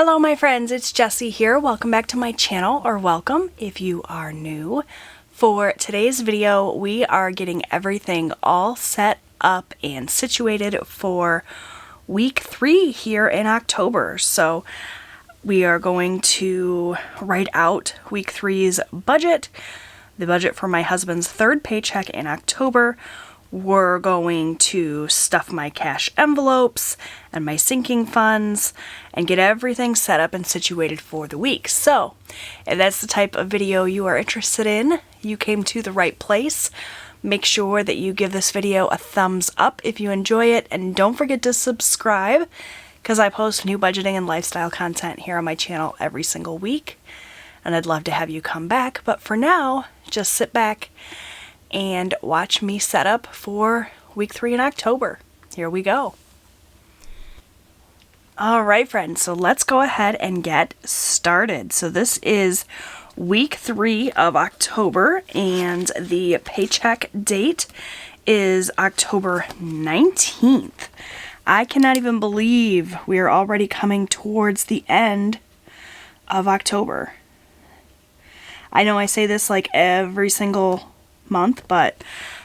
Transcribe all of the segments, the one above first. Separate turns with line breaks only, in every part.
Hello my friends, it's Jessie here. Welcome back to my channel, or welcome if you are new. For today's video, we are getting everything all set up and situated for week 3 here in October. So we are going to write out week 3's budget, the budget for my husband's third paycheck in October. We're going to stuff my cash envelopes and my sinking funds and get everything set up and situated for the week. So, if that's the type of video you are interested in, you came to the right place. Make sure that you give this video a thumbs up if you enjoy it, and don't forget to subscribe because I post new budgeting and lifestyle content here on my channel every single week, and I'd love to have you come back. But for now, just sit back and watch me set up for week 3 in October. Here we go. Alright friends, so let's go ahead and get started. So this is week 3 of October, and the paycheck date is October 19th. I cannot even believe we are already coming towards the end of October. I know I say this like every single month, but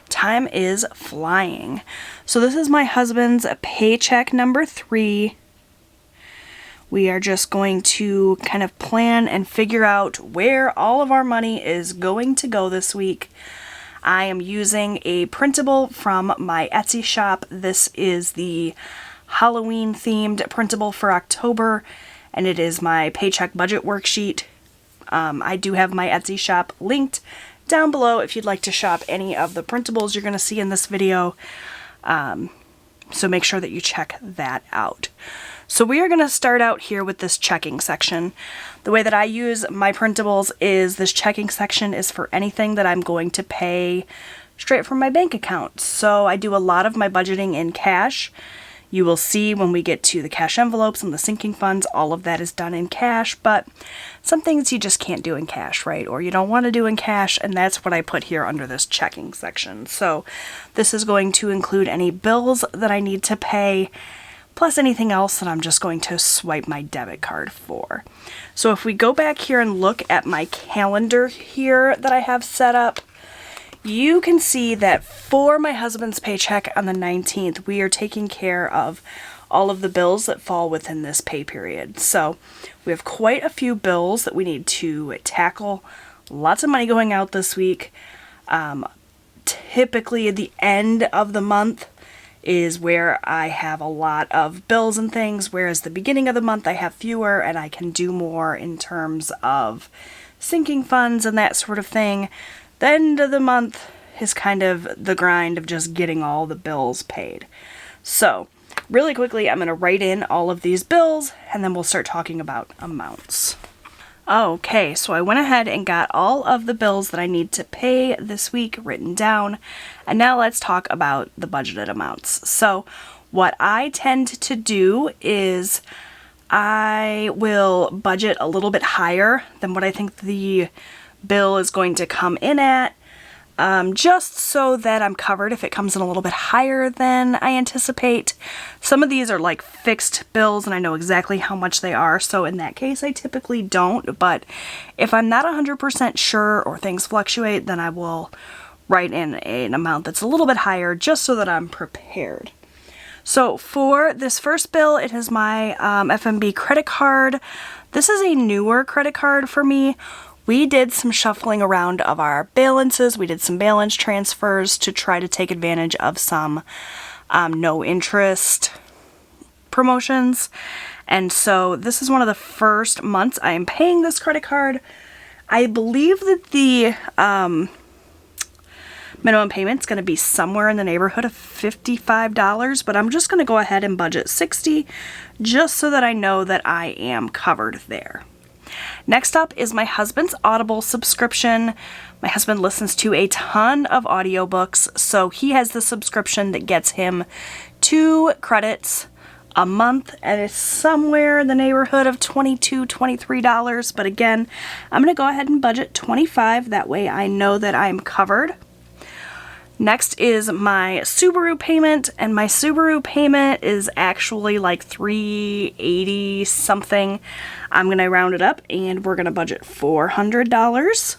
time is flying. So this is my husband's paycheck number 3. We are just going to kind of plan and figure out where all of our money is going to go this week. I am using a printable from my Etsy shop. This is the Halloween themed printable for October, and it is my paycheck budget worksheet. I do have my Etsy shop linked down below if you'd like to shop any of the printables you're going to see in this video. So make sure that you check that out. So we are going to start out here with this checking section. The way that I use my printables is this checking section is for anything that I'm going to pay straight from my bank account. So I do a lot of my budgeting in cash. You will see when we get to the cash envelopes and the sinking funds, all of that is done in cash, but some things you just can't do in cash, right? Or you don't want to do in cash, and that's what I put here under this checking section. So this is going to include any bills that I need to pay, plus anything else that I'm just going to swipe my debit card for. So if we go back here and look at my calendar here that I have set up, you can see that for my husband's paycheck on the 19th, we are taking care of all of the bills that fall within this pay period. So we have quite a few bills that we need to tackle. Lots of money going out this week. Typically at the end of the month is where I have a lot of bills and things, whereas the beginning of the month I have fewer and I can do more in terms of sinking funds and that sort of thing. The end of the month is kind of the grind of just getting all the bills paid. So, really quickly, I'm going to write in all of these bills, and then we'll start talking about amounts. Okay, so I went ahead and got all of the bills that I need to pay this week written down, and now let's talk about the budgeted amounts. So, what I tend to do is I will budget a little bit higher than what I think the bill is going to come in at, just so that I'm covered if it comes in a little bit higher than I anticipate. Some of these are like fixed bills and I know exactly how much they are, so in that case I typically don't, but if I'm not 100% sure or things fluctuate, then I will write in an amount that's a little bit higher just so that I'm prepared. So for this first bill, it is my FMB credit card. This is a newer credit card for me. We did some shuffling around of our balances. We did some balance transfers to try to take advantage of some no interest promotions. And so this is one of the first months I am paying this credit card. I believe that the minimum payment is going to be somewhere in the neighborhood of $55, but I'm just going to go ahead and budget $60 just so that I know that I am covered there. Next up is my husband's Audible subscription. My husband listens to a ton of audiobooks, so he has the subscription that gets him 2 credits a month, and it's somewhere in the neighborhood of $22, $23. But again, I'm going to go ahead and budget $25. That way I know that I'm covered. Next is my Subaru payment, and my Subaru payment is actually like $380 something. I'm gonna round it up and we're gonna budget $400.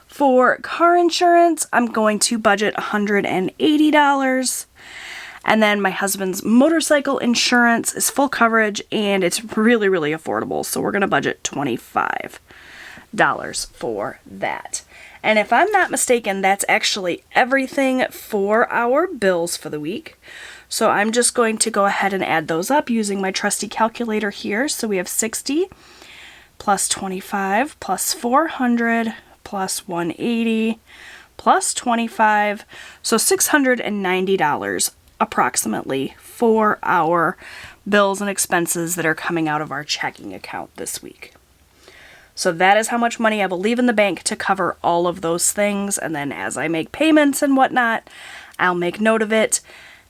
For car insurance, I'm going to budget $180. And then my husband's motorcycle insurance is full coverage and it's really, really affordable. So we're gonna budget $25 for that. And if I'm not mistaken, that's actually everything for our bills for the week. So I'm just going to go ahead and add those up using my trusty calculator here. So we have 60 plus 25 plus 400 plus 180 plus 25. So $690 approximately for our bills and expenses that are coming out of our checking account this week. So that is how much money I will leave in the bank to cover all of those things. And then as I make payments and whatnot, I'll make note of it.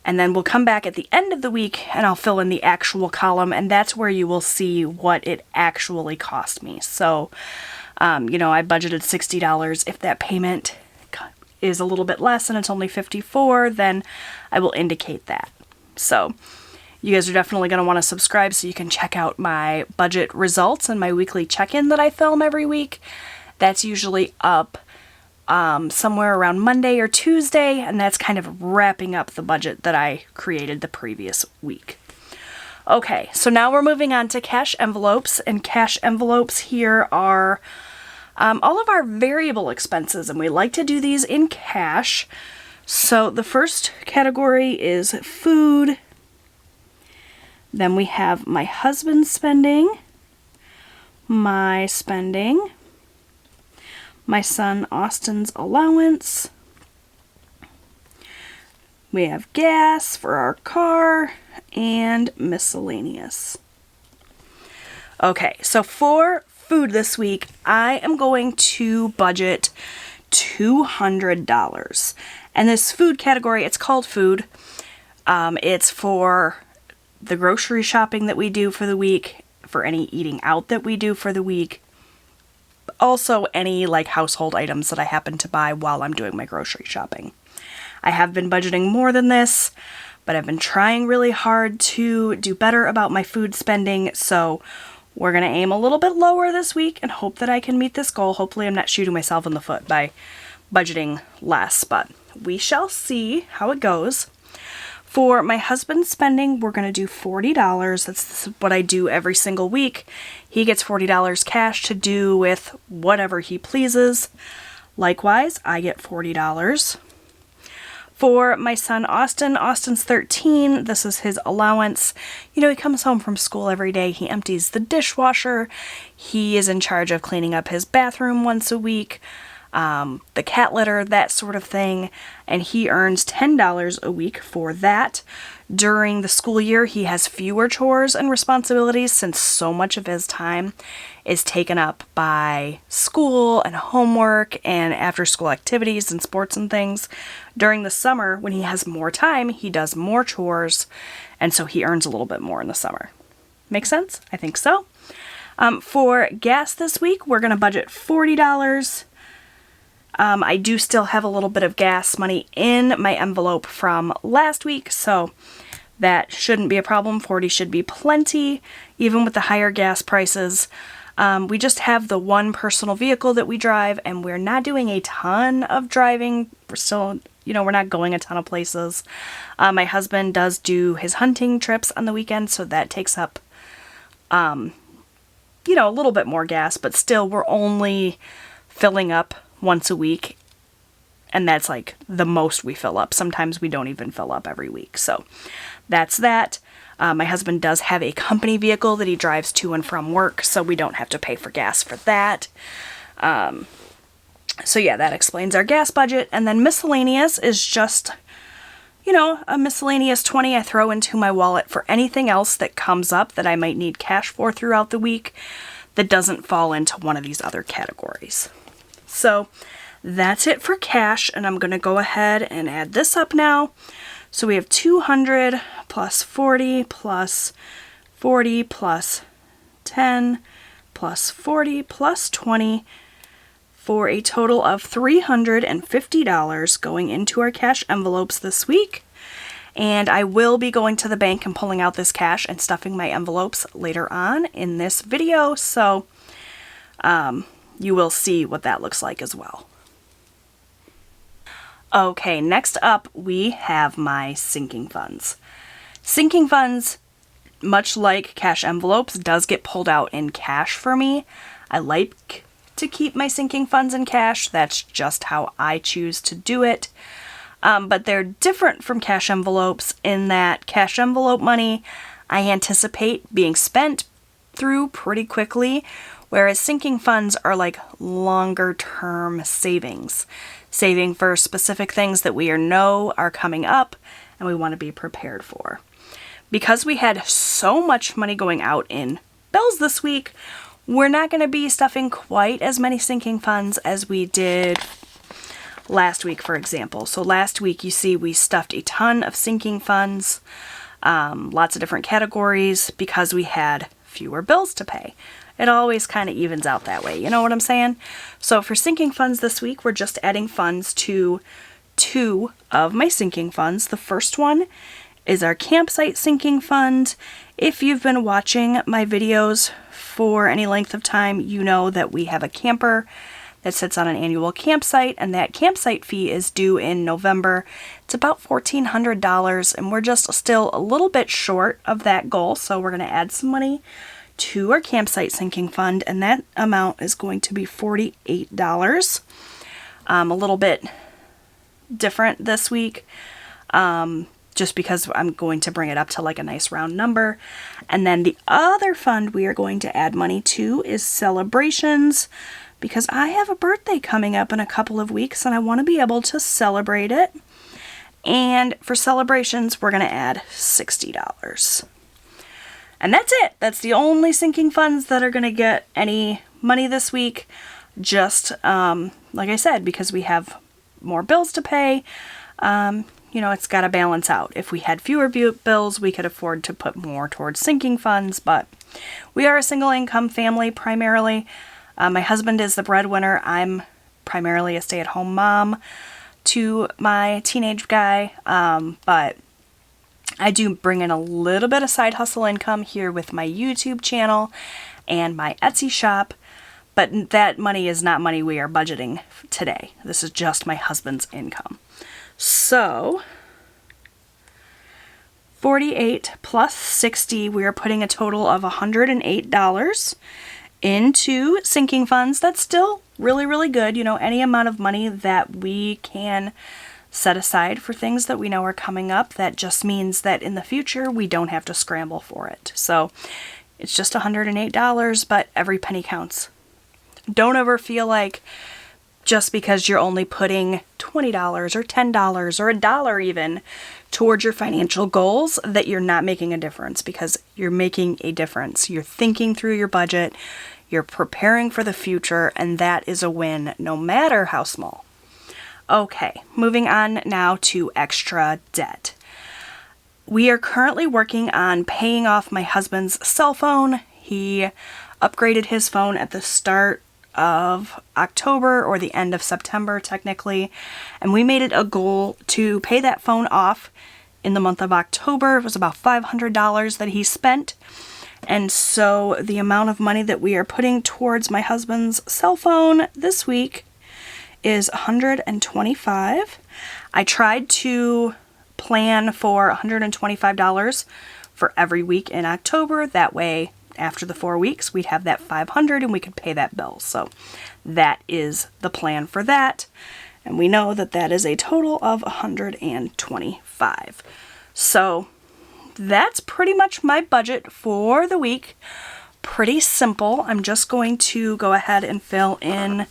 And then we'll come back at the end of the week and I'll fill in the actual column. And that's where you will see what it actually cost me. So, I budgeted $60. If that payment is a little bit less and it's only $54, then I will indicate that. So you guys are definitely going to want to subscribe so you can check out my budget results and my weekly check-in that I film every week. That's usually up somewhere around Monday or Tuesday, and that's kind of wrapping up the budget that I created the previous week. Okay, so now we're moving on to cash envelopes, and cash envelopes here are all of our variable expenses, and we like to do these in cash. So the first category is food. Then we have my husband's spending, my spending, my son Austin's allowance. We have gas for our car and miscellaneous. Okay, so for food this week, I am going to budget $200. And this food category, it's called food. It's for the grocery shopping that we do for the week, for any eating out that we do for the week. Also, any like household items that I happen to buy while I'm doing my grocery shopping. I have been budgeting more than this, but I've been trying really hard to do better about my food spending, so we're going to aim a little bit lower this week and hope that I can meet this goal. Hopefully I'm not shooting myself in the foot by budgeting less, but we shall see how it goes. For my husband's spending, we're going to do $40. That's what I do every single week. He gets $40 cash to do with whatever he pleases. Likewise, I get $40. For my son Austin, Austin's 13. This is his allowance. He comes home from school every day. He empties the dishwasher. He is in charge of cleaning up his bathroom once a week. The cat litter, that sort of thing, and he earns $10 a week for that. During the school year, he has fewer chores and responsibilities since so much of his time is taken up by school and homework and after-school activities and sports and things. During the summer, when he has more time, he does more chores, and so he earns a little bit more in the summer. Make sense? I think so. For gas this week, we're going to budget $40. I do still have a little bit of gas money in my envelope from last week, so that shouldn't be a problem. 40 should be plenty, even with the higher gas prices. We just have the one personal vehicle that we drive, and we're not doing a ton of driving. We're still, we're not going a ton of places. My husband does do his hunting trips on the weekend, so that takes up, a little bit more gas, but still we're only filling up once a week, and that's like the most we fill up. Sometimes we don't even fill up every week, so that's that. My husband does have a company vehicle that he drives to and from work, so we don't have to pay for gas for that. So yeah, that explains our gas budget. And then miscellaneous is just, a miscellaneous 20 I throw into my wallet for anything else that comes up that I might need cash for throughout the week that doesn't fall into one of these other categories. So that's it for cash, and I'm going to go ahead and add this up now. So we have 200 plus 40 plus 40 plus 10 plus 40 plus 20, for a total of $350 going into our cash envelopes this week. And I will be going to the bank and pulling out this cash and stuffing my envelopes later on in this video, so you will see what that looks like as well. Okay, next up we have my sinking funds. Sinking funds, much like cash envelopes, does get pulled out in cash for me. I like to keep my sinking funds in cash. That's just how I choose to do it. But they're different from cash envelopes in that cash envelope money I anticipate being spent through pretty quickly, whereas sinking funds are like longer term savings. Saving for specific things that we know are coming up and we want to be prepared for. Because we had so much money going out in bills this week, we're not going to be stuffing quite as many sinking funds as we did last week, for example. So last week, you see, we stuffed a ton of sinking funds, lots of different categories, because we had fewer bills to pay. It always kind of evens out that way, you know what I'm saying? So for sinking funds this week, we're just adding funds to 2 of my sinking funds. The first one is our campsite sinking fund. If you've been watching my videos for any length of time, you know that we have a camper that sits on an annual campsite, and that campsite fee is due in November. It's about $1,400, and we're just still a little bit short of that goal, so we're going to add some money to our campsite sinking fund, and that amount is going to be $48. A little bit different this week, just because I'm going to bring it up to like a nice round number. And then the other fund we are going to add money to is celebrations, because I have a birthday coming up in a couple of weeks and I want to be able to celebrate it. And for celebrations, we're going to add $60. And that's it. That's the only sinking funds that are going to get any money this week. Just, like I said, because we have more bills to pay, you know, it's got to balance out. If we had fewer bills, we could afford to put more towards sinking funds, but we are a single income family primarily. My husband is the breadwinner. I'm primarily a stay-at-home mom to my teenage guy, but I do bring in a little bit of side hustle income here with my YouTube channel and my Etsy shop, but that money is not money we are budgeting today. This is just my husband's income. So 48 plus 60, we are putting a total of $108 into sinking funds. That's still really, really good. You know, any amount of money that we can set aside for things that we know are coming up, that just means that in the future we don't have to scramble for it. So it's just $108, but every penny counts. Don't ever feel like just because you're only putting $20 or $10 or $1 even towards your financial goals that you're not making a difference, because you're making a difference. You're thinking through your budget, you're preparing for the future, and that is a win no matter how small. Okay, moving on now to extra debt. We are currently working on paying off my husband's cell phone. He upgraded his phone at the start of October, or the end of September technically, and we made it a goal to pay that phone off in the month of October. It was about $500 that he spent, and so the amount of money that we are putting towards my husband's cell phone this week is $125. I tried to plan for $125 for every week in October. That way, after the 4 weeks, we'd have that $500 and we could pay that bill. So that is the plan for that. And we know that that is a total of $125. So that's pretty much my budget for the week. Pretty simple. I'm just going to go ahead and fill in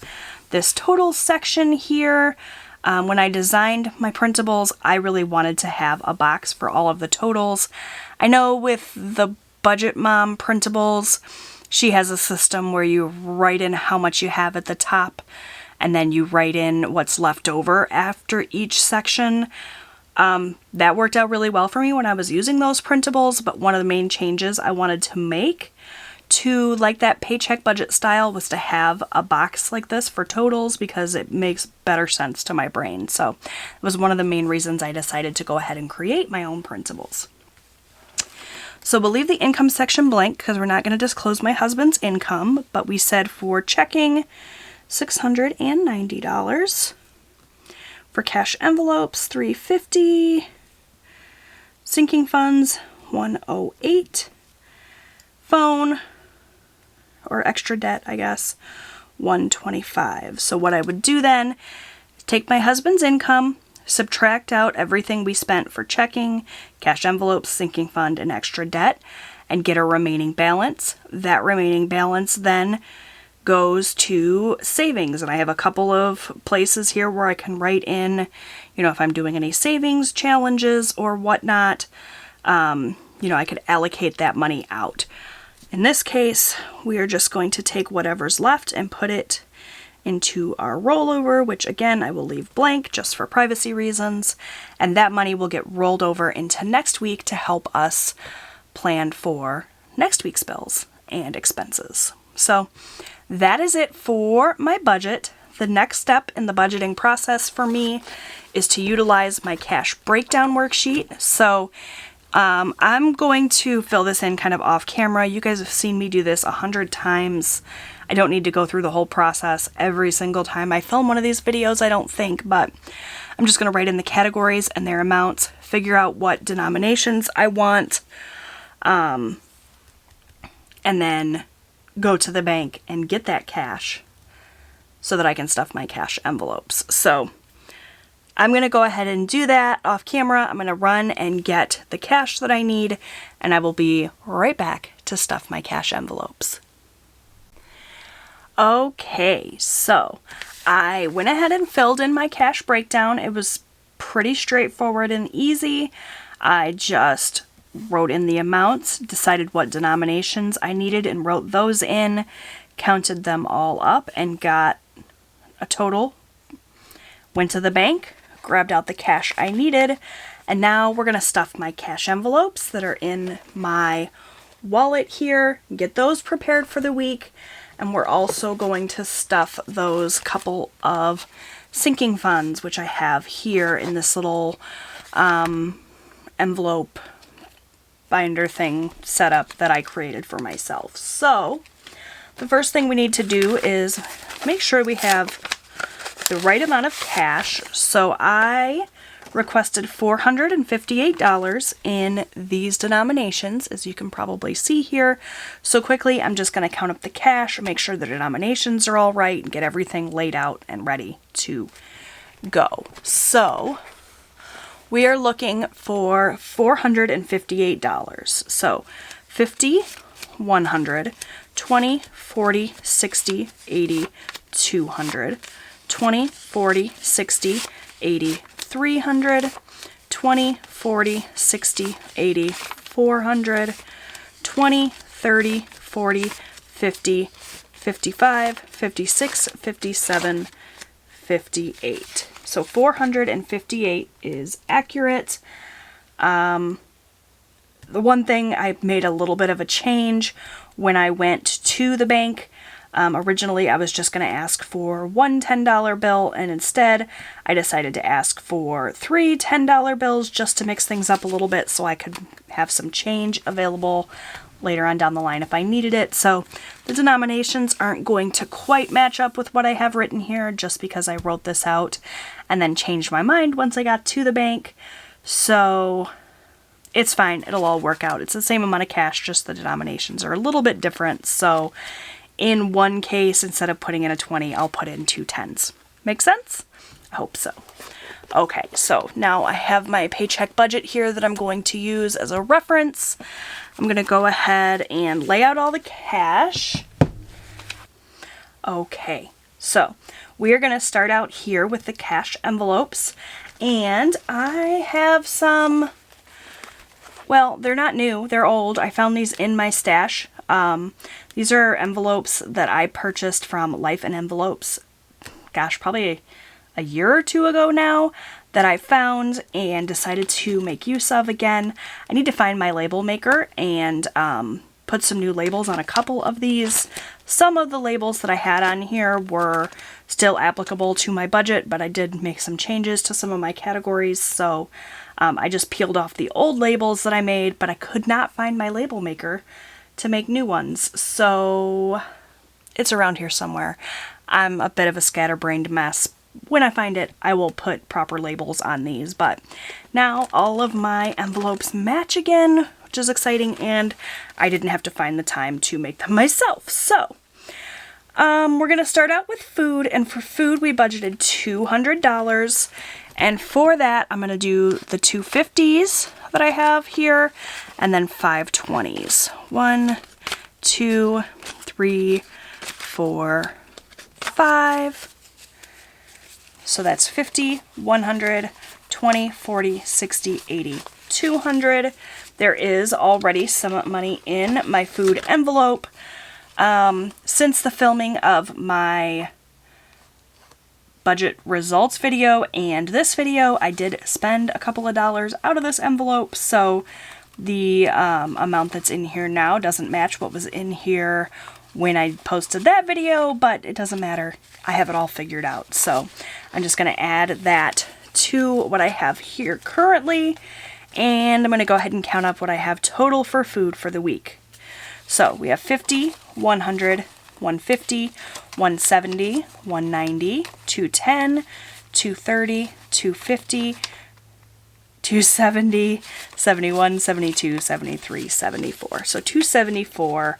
this total section here. When I designed my printables, I really wanted to have a box for all of the totals. I know with the Budget Mom printables, she has a system where you write in how much you have at the top, and then you write in what's left over after each section. That worked out really well for me when I was using those printables, but one of the main changes I wanted to make to like that paycheck budget style was to have a box like this for totals because it makes better sense to my brain. So it was one of the main reasons I decided to go ahead and create my own printables. So we'll leave the income section blank because we're not going to disclose my husband's income, but we said for checking $690, for cash envelopes $350, sinking funds $108, phone or extra debt, I guess, $125. So what I would do then is take my husband's income, subtract out everything we spent for checking, cash envelopes, sinking fund, and extra debt, and get a remaining balance. That remaining balance then goes to savings, and I have a couple of places here where I can write in, you know, if I'm doing any savings challenges or whatnot, you know, I could allocate that money out. In this case, we are just going to take whatever's left and put it into our rollover, which again, I will leave blank just for privacy reasons, and that money will get rolled over into next week to help us plan for next week's bills and expenses. So that is it for my budget. The next step in the budgeting process for me is to utilize my cash breakdown worksheet. So I'm going to fill this in kind of off camera. You guys have seen me do this 100 times. I don't need to go through the whole process every single time I film one of these videos, I don't think, but I'm just going to write in the categories and their amounts, figure out what denominations I want, and then go to the bank and get that cash so that I can stuff my cash envelopes. So I'm going to go ahead and do that off camera. I'm going to run and get the cash that I need, and I will be right back to stuff my cash envelopes. Okay, so I went ahead and filled in my cash breakdown. It was pretty straightforward and easy. I just wrote in the amounts, decided what denominations I needed and wrote those in, counted them all up and got a total, went to the bank, grabbed out the cash I needed, and now we're going to stuff my cash envelopes that are in my wallet here, get those prepared for the week, and we're also going to stuff those couple of sinking funds, which I have here in this little envelope binder thing set up that I created for myself. So the first thing we need to do is make sure we have the right amount of cash. So I requested $458 in these denominations, as you can probably see here. So quickly, I'm just going to count up the cash, make sure the denominations are all right, and get everything laid out and ready to go. So we are looking for $458. So 50, 100, 20, 40, 60, 80, 200, 20, 40, 60, 80, 300, 20, 40, 60, 80, 400, 20, 30, 40, 50, 55, 56, 57, 58. So 458 is accurate. The one thing, I made a little bit of a change when I went to the bank. Originally, I was just going to ask for one $10 bill, and instead, I decided to ask for 3 $10 bills just to mix things up a little bit so I could have some change available later on down the line if I needed it. So the denominations aren't going to quite match up with what I have written here just because I wrote this out and then changed my mind once I got to the bank. So it's fine. It'll all work out. It's the same amount of cash, just the denominations are a little bit different. So in one case, instead of putting in a 20, I'll put in 2 10s. Make sense? I hope so. Okay, so now I have my paycheck budget here that I'm going to use as a reference. I'm going to go ahead and lay out all the cash. Okay, so we are going to start out here with the cash envelopes. And I have some, well, they're not new, they're old. I found these in my stash. These are envelopes that I purchased from Life in Envelopes, gosh, probably a year or two ago now, that I found and decided to make use of again. I need to find my label maker and put some new labels on a couple of these. Some of the labels that I had on here were still applicable to my budget, but I did make some changes to some of my categories, so I just peeled off the old labels that I made, but I could not find my label maker to make new ones, so it's around here somewhere. I'm a bit of a scatterbrained mess. When I find it, I will put proper labels on these, but now all of my envelopes match again, which is exciting, and I didn't have to find the time to make them myself. So, we're going to start out with food, and for food we budgeted $200, and for that I'm going to do the 250s that I have here, and then 5 20s. 1, 2, 3, 4, 5. So that's 50, 100, 20, 40, 60, 80, 200. There is already some money in my food envelope. Since the filming of my budget results video and this video, I did spend a couple of dollars out of this envelope, so the amount that's in here now doesn't match what was in here when I posted that video, but it doesn't matter. I have it all figured out. So I'm just going to add that to what I have here currently, and I'm going to go ahead and count up what I have total for food for the week. So we have 50, 100, 150, 170, 190, 210, 230, 250, 270, 71, 72, 73, 74. So 274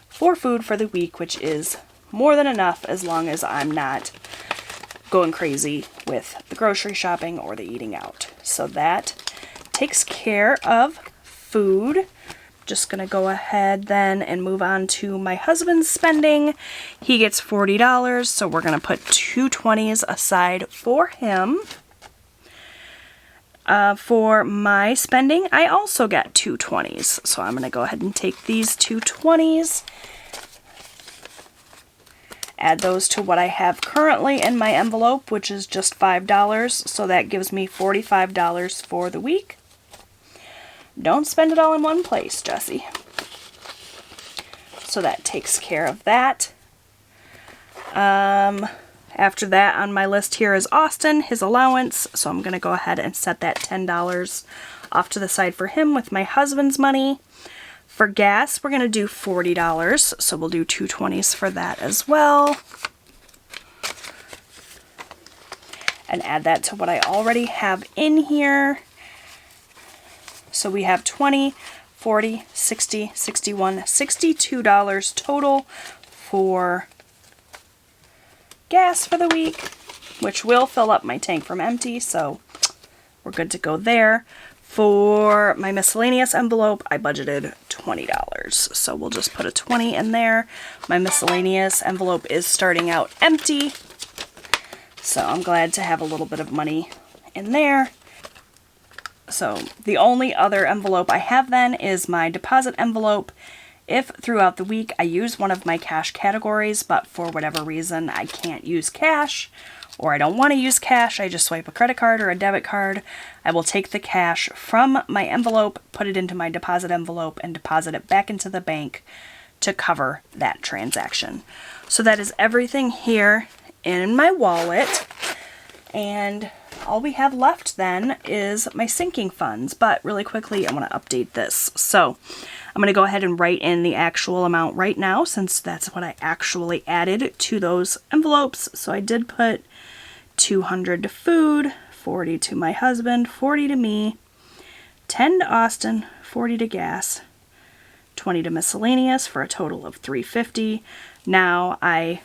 for food for the week, which is more than enough as long as I'm not going crazy with the grocery shopping or the eating out. So that takes care of food. Just gonna go ahead then and move on to my husband's spending. He gets $40, so we're gonna put 220s aside for him. For my spending, I also got 220s, so I'm gonna go ahead and take these 220s, add those to what I have currently in my envelope, which is just $5, so that gives me $45 for the week. Don't spend it all in one place, Jessie. So that takes care of that. After that on my list here is Austin, his allowance, so I'm going to go ahead and set that $10 off to the side for him with my husband's money. For gas, we're going to do $40, so we'll do 220s for that as well. And add that to what I already have in here. So we have 20, 40, 60, 61, $62 total for gas for the week, which will fill up my tank from empty, so we're good to go there. For my miscellaneous envelope, I budgeted $20, so we'll just put a 20 in there. My miscellaneous envelope is starting out empty, so I'm glad to have a little bit of money in there. So the only other envelope I have then is my deposit envelope. If throughout the week I use one of my cash categories, but for whatever reason I can't use cash, or I don't want to use cash, I just swipe a credit card or a debit card, I will take the cash from my envelope, put it into my deposit envelope, and deposit it back into the bank to cover that transaction. So that is everything here in my wallet, and all we have left then is my sinking funds. But really quickly, I want to update this. So I'm going to go ahead and write in the actual amount right now, since that's what I actually added to those envelopes. So I did put 200 to food, 40 to my husband, 40 to me, 10 to Austin, 40 to gas, 20 to miscellaneous for a total of 350. Now I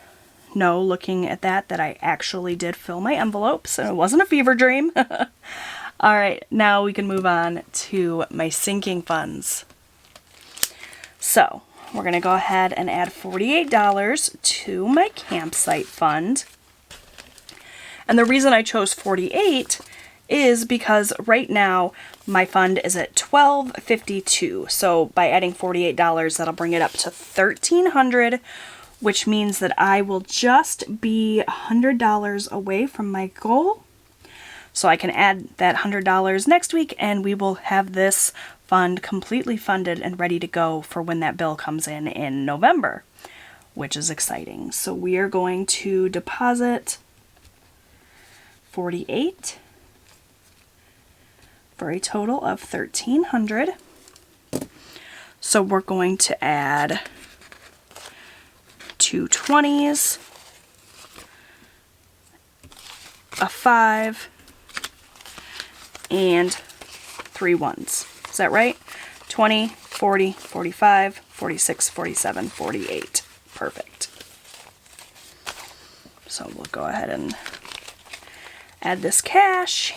know, looking at that I actually did fill my envelopes and it wasn't a fever dream. Alright, now we can move on to my sinking funds. So we're going to go ahead and add $48 to my campsite fund. And the reason I chose 48 is because right now my fund is at $12.52. So by adding $48, that'll bring it up to $1,300, which means that I will just be $100 away from my goal. So I can add that $100 next week and we will have this fund completely funded and ready to go for when that bill comes in November, which is exciting. So we are going to deposit $48 for a total of $1,300. So we're going to add 2 20s, a 5, and 3 1s. Is that right? 20, 40, 45, 46, 47, 48. Perfect. So we'll go ahead and add this cash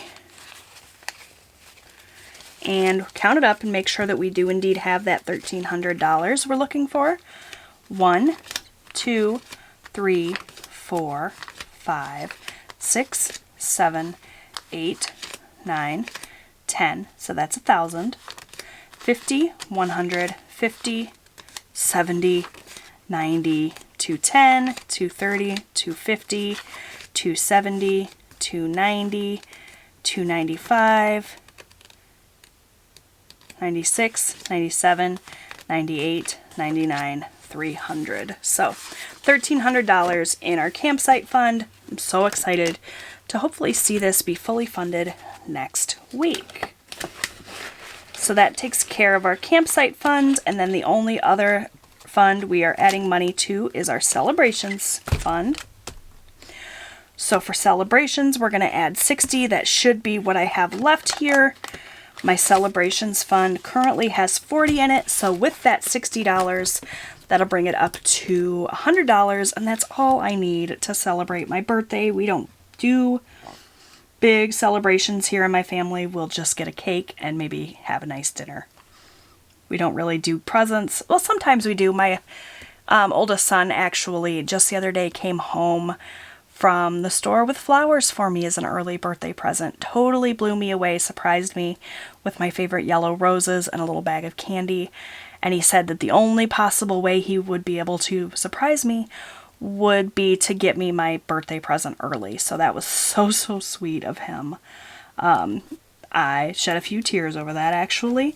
and count it up and make sure that we do indeed have that $1,300 we're looking for. 1, 2, 3, 4, 5, 6, 7, 8, 9, 10. So that's 1,000. 50, 100, 50, 70, 90, 210, 230, 250, 270, 290, 295, 96, 97, 98, 99, 300. So $1,300 in our campsite fund. I'm so excited to hopefully see this be fully funded next week. So that takes care of our campsite fund, and then the only other fund we are adding money to is our celebrations fund. So for celebrations, we're going to add 60. That should be what I have left here. My celebrations fund currently has 40 in it, so with that $60, that'll bring it up to $100, and that's all I need to celebrate my birthday. We don't do big celebrations here in my family. We'll just get a cake and maybe have a nice dinner. We don't really do presents. Well, sometimes we do. My oldest son actually just the other day came home from the store with flowers for me as an early birthday present. Totally blew me away, surprised me with my favorite yellow roses and a little bag of candy. And he said that the only possible way he would be able to surprise me would be to get me my birthday present early. So that was so sweet of him. I shed a few tears over that actually.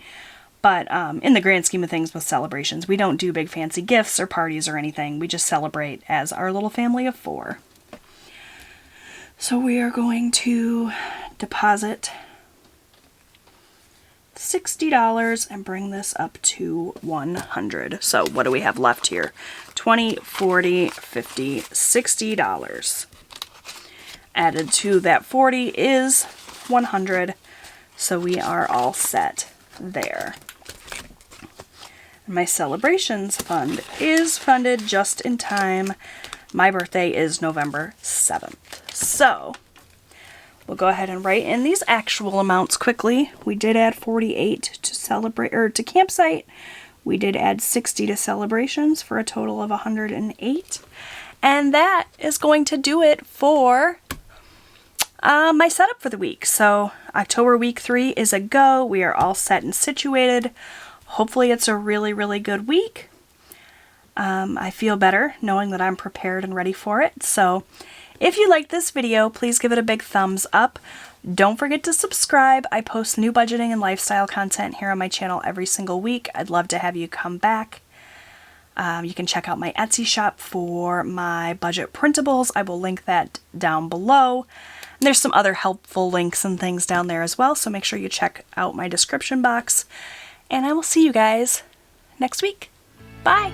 But in the grand scheme of things with celebrations, we don't do big fancy gifts or parties or anything. We just celebrate as our little family of 4. So we are going to deposit $60 and bring this up to $100. So what do we have left here? $20, $40, $50, $60. Added to that 40 is 100. So we are all set there. My celebrations fund is funded just in time. My birthday is November 7th. So we'll go ahead and write in these actual amounts quickly. We did add 48 to celebrate or to campsite. We did add 60 to celebrations for a total of 108. And that is going to do it for my setup for the week. So October week 3 is a go. We are all set and situated. Hopefully it's a really good week. I feel better knowing that I'm prepared and ready for it. So if you liked this video, please give it a big thumbs up. Don't forget to subscribe. I post new budgeting and lifestyle content here on my channel every single week. I'd love to have you come back. You can check out my Etsy shop for my budget printables. I will link that down below. And there's some other helpful links and things down there as well, so make sure you check out my description box. And I will see you guys next week. Bye!